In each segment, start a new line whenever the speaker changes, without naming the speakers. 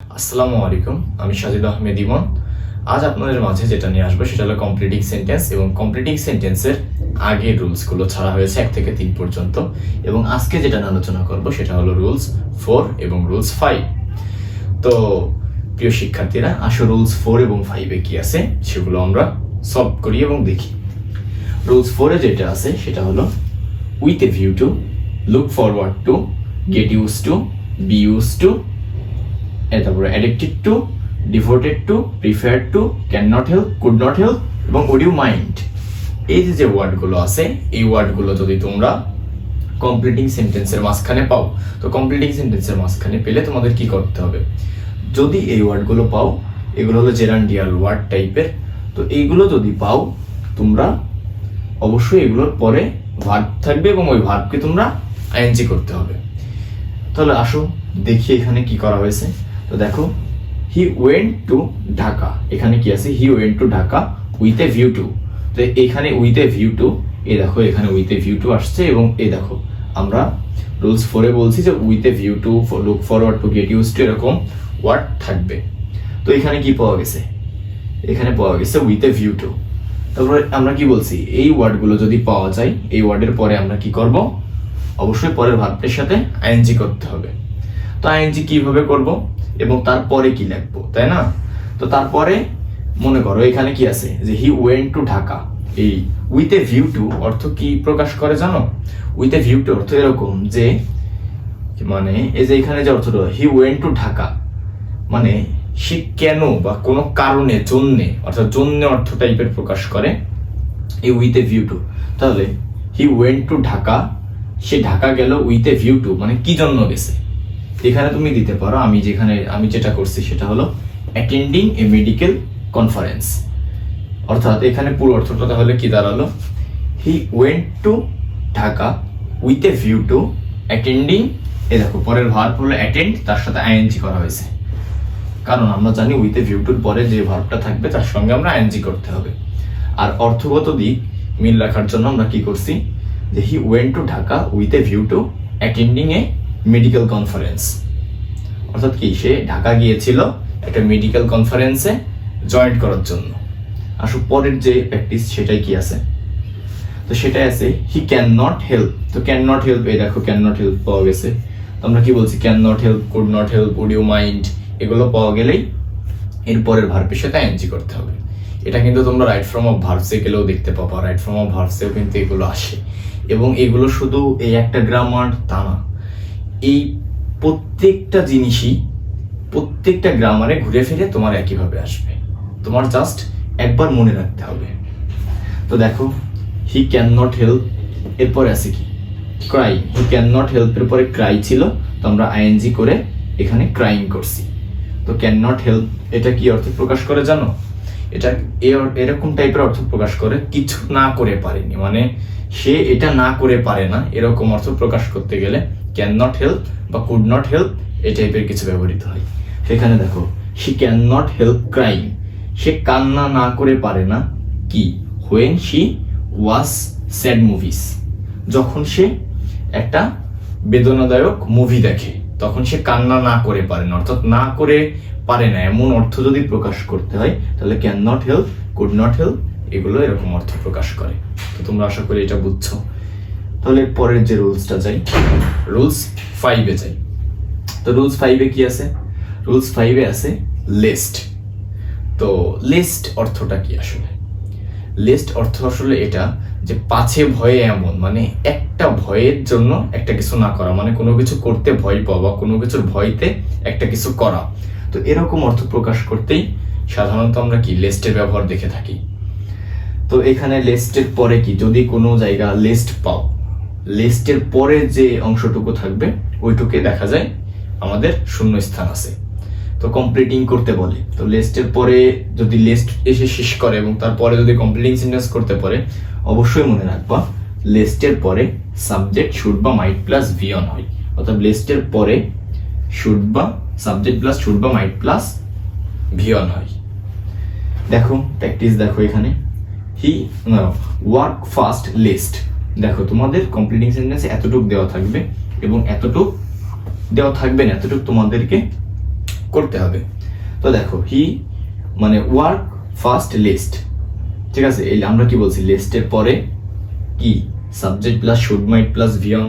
আসসালামু আলাইকুম, আমি সাজিদ আহমেদ ইমন। আজ আপনাদের মাঝে যেটা নিয়ে আসবো সেটা হলো কমপ্লিটিং সেন্টেন্স এবং কমপ্লিটিং সেন্টেন্সের আগের রুলসগুলো ছাড়া হয়েছে 1 থেকে 3 পর্যন্ত। এবং আজকে যেটা নিয়ে আলোচনা করব সেটা হলো রুলস 4 এবং রুলস 5। তো প্রিয় শিক্ষার্থীরা, আসো রুলস 4 এবং 5 এ কি আছে সেগুলো আমরা সলভ করি এবং দেখি। রুলস 4 এ যেটা আছে সেটা হলো with a view to, look forward to, get use to, be used to, তারপরে addicted to, devoted to, preferred to, can not help, could not help এবং উড ইউ মাইন্ড। এই যে ওয়ার্ডগুলো আছে, এই ওয়ার্ডগুলো যদি তোমরা কমপ্লিটিং সেন্টেন্সের মাঝখানে পাও, তো কমপ্লিটিং সেন্টেন্সের মাঝখানে পেলে তোমাদের কি করতে হবে? যদি এই ওয়ার্ডগুলো পাও, এগুলো হলো জেরান্ডিয়াল ওয়ার্ড টাইপের, তো এইগুলো যদি পাও তোমরা অবশ্যই এগুলোর পরে ভার্ব থাকবে এবং ওই ভার্বকে তোমরা আইএনজি করতে হবে। তাহলে আসো দেখি এখানে কি করা হয়েছে। তো দেখো, হি ওয়েন্ট টু ঢাকা, এখানে কি আছে? হি went to Dhaka with a view two. তো এখানে উইথ এ ভিউ টু, এই দেখো এখানে উইথ এ ভিউ টু আসছে এবং এই দেখো আমরা রুলস 4 এ বলছি যে with a view to, look forward to, get use to, এরকম ওয়ার্ড থাকবে। তো এখানে কি পাওয়া গেছে? এখানে পাওয়া গেছে উইথ এ ভিউ টু। তারপরে আমরা কি বলছি? এই ওয়ার্ডগুলো যদি পাওয়া যায়, এই ওয়ার্ডের পরে আমরা কি করব? অবশ্যই পরের ভার্বের সাথে আইএনজি করতে হবে। তো আইএনজি কিভাবে করব এবং তারপরে কি লিখবো, তাই না? তো তারপরে মনে করো এখানে কি আছে যে হি ওয়েন্ট টু ঢাকা। এই উইথ এ ভিউ টু অর্থ কি প্রকাশ করে জানো? উইথ এ ভিউ টু অর্থ এরকম যে, মানে এই যে এখানে যে অর্থটা হি ওয়েন্ট টু ঢাকা, মানে সে কেন বা কোনো কারণে, জন্যে, অর্থাৎ জন্যে অর্থ টাইপের প্রকাশ করে এই উইথ এ ভিউ টু। তাহলে হি ওয়েন্ট টু ঢাকা, সে ঢাকা গেল উইথ এ ভিউ টু, মানে কি জন্য গেছে? এখানে তুমি দিতে পারো, আমি যেটা করছি সেটা হলো অ্যাটেন্ডিং এ মেডিকেল কনফারেন্স। অর্থাৎ এখানে পুরো অর্থটা তাহলে কি দাঁড়ালো? He went to Dhaka with a view to attending, এ দেখো পরের ভার্ব হলো অ্যাটেন্ড, তার সাথে আইএনজি করা হয়েছে, কারণ আমরা জানি উইথ এ ভিউ টুর পরে যে ভার্বটা থাকবে তার সঙ্গে আমরা আইএনজি করতে হবে। আর অর্থগত দিক মিল রাখার জন্য আমরা কি করছি যে হি went to Dhaka with a view to attending A medical conference. অর্থাৎ কি, সে ঢাকা গিয়েছিল একটা মেডিকেল কনফারেন্সে জয়েন করার জন্য। আসলে পরের যে প্র্যাকটিস সেটাই কি আছে? তো সেটাই আছে হি ক্যান নট হেল্প। তো ক্যান নট হেল্প, এই দেখো ক্যান নট হেল্প পাওয়া গেছে। তো আমরা কি বলছি? Can not help, could not help, would you mind, এগুলো পাওয়া গেলেই এর পরের ভার্বের সাথে আইএনজি করতে হবে। এটা কিন্তু তোমরা রাইট ফর্ম অফ ভার্বসে গেলেও দেখতে পাবো, রাইট ফর্ম অফ ভার্বসেও কিন্তু এগুলো আসে। এবং এগুলো শুধু এই একটা গ্রামার তা না, এই প্রত্যেকটা জিনিসই প্রত্যেকটা গ্রামারে ঘুরে ফিরে তোমার একইভাবে আসবে, তোমার জাস্ট একবার মনে রাখতে হবে। তো দেখো, হি ক্যান নট হেল্প, এরপরে আছে কি? Cry. He can not help এর পরে ক্রাই ছিল, তো আমরা আইএনজি করে এখানে ক্রাইং করছি। তো ক্যান নট হেল্প এটা কি অর্থ প্রকাশ করে জানো? এটা এরকম টাইপের অর্থ প্রকাশ করে কিছু না করে পারেনি, মানে সে এটা না করে পারে না, এরকম অর্থ প্রকাশ করতে গেলে ক্যান নট হেল্প বা কুড নট হেল্প এই টাইপের কিছু ব্যবহৃত হয়। সেখানে দেখো she can not help crying, সে কান্না না করে পারে না কি? When she watch sad movies, যখন সে একটা বেদনাদায়ক মুভি দেখে তখন সে কান্না না করে পারে না। অর্থাৎ না করে পারে না এমন অর্থ যদি প্রকাশ করতে হয় তাহলে can not help, could not help এগুলো এরকম অর্থ প্রকাশ করে। তো তোমরা আশা করি এটা বুঝছো। তাহলে পরের যে রুলসটা যাই, রুলস 5 এ যাই। তো রুলস 5 এ কি আছে? রুলস 5 এ আছে লিস্ট। তো লিস্ট অর্থটা কি আসলে? লিস্ট অর্থ আসলে এটা যে পাছে ভয়ে এমন, মানে একটা ভয়ের জন্য একটা কিছু না করা, মানে কোনো কিছু করতে ভয় পাওয়া বা কোনো কিছুর ভয়তে একটা কিছু করা। তো এরকম অর্থ প্রকাশ করতেই সাধারণত আমরা কি লিস্টের ব্যবহার দেখে থাকি। তো এখানে লিস্টের পরে কি, যদি কোনো জায়গা লিস্ট পাও, লিস্টের পরে যে অংশটুকু থাকবে ওইটুকে দেখা যায় আমাদের শূন্য স্থান আছে। তো কমপ্লিটিং করতে বলে, তো লিস্টের পরে যদি লিস্ট এসে শেষ করে এবং তারপরে যদি কমপ্লিটিং সেন্টেন্স করতে পারে, অবশ্যই মনে রাখবা লিস্টের পরে সাবজেক্ট শুড বা মাইট প্লাস ভি অন হয়। অর্থাৎ লিস্টের পরে শুড বা সাবজেক্ট প্লাস শুড বা মাইট প্লাস ভি অন হয়। দেখো প্র্যাকটিস দেখো, এখানে হি ওয়ার্ক ফাস্ট লিস্ট। দেখো তোমাদের কমপ্লিটিং সেন্টেন্সে এতটুক দেওয়া থাকবে এবং এতটুক দেওয়া থাকবে না, এতটুক তোমাদেরকে করতে হবে। তো দেখো হি মানে ওয়ার্ক ফার্স্ট লিস্ট, ঠিক আছে। এই আমরা কি বলছি, লিস্টের পরে কি subject plus should might plus ভিয়ন।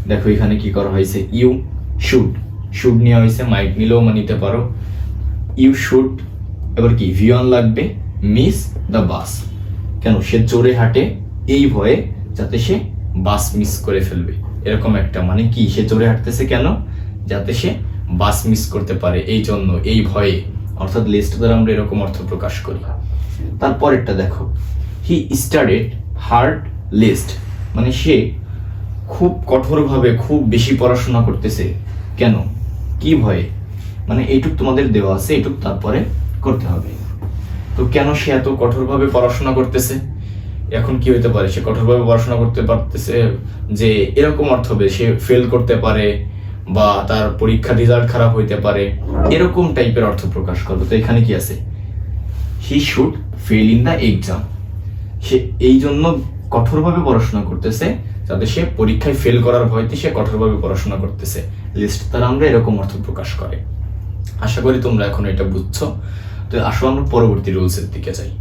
দেখো এখানে কি করা হয়েছে, ইউ শুড নেওয়া হয়েছে, মাইট নিলেও নিতে পারো। ইউ শুড, এবার কি ভিয়ন লাগবে, মিস দ্য বাস। কেন, সে জোরে হাঁটে এই ভয়ে যাতে সে বাস মিস করে ফেলবে, এরকম একটা মানে কি, সে জোরে হাঁটতেছে কেন, যাতে সে বাস মিস করতে পারে, এই জন্য, এই ভয়ে। অর্থাৎ লিস্ট দ্বারা আমরা এরকম অর্থ প্রকাশ করি। তারপরেরটা দেখো, হি স্টাডিড হার্ড লিস্ট, মানে সে খুব কঠোরভাবে খুব বেশি পড়াশোনা করতেছে, কেন, কি ভয়ে, মানে এইটুক তোমাদের দেওয়া আছে, এইটুক তারপরে করতে হবে। তো কেন সে এত কঠোরভাবে পড়াশোনা করতেছে, এখন কি হইতে পারে, সে কঠোরভাবে পড়াশোনা করতে পারতেছে যে এরকম অর্থ হবে সে ফেল করতে পারে বা তার পরীক্ষা রেজাল্ট খারাপ হইতে পারে, এরকম টাইপের অর্থ প্রকাশ করবে। তো এখানে কি আছে, he should fail in the exam, সে এই জন্য কঠোরভাবে পড়াশোনা করতেছে যাতে সে পরীক্ষায় ফেল করার ভয়তে সে কঠোরভাবে পড়াশোনা করতেছে। লিস্ট দ্বারা আমরা এরকম অর্থ প্রকাশ করে। আশা করি তোমরা এখন এটা বুঝছো। তো আসলে আমরা পরবর্তী রুলসের দিকে যাই।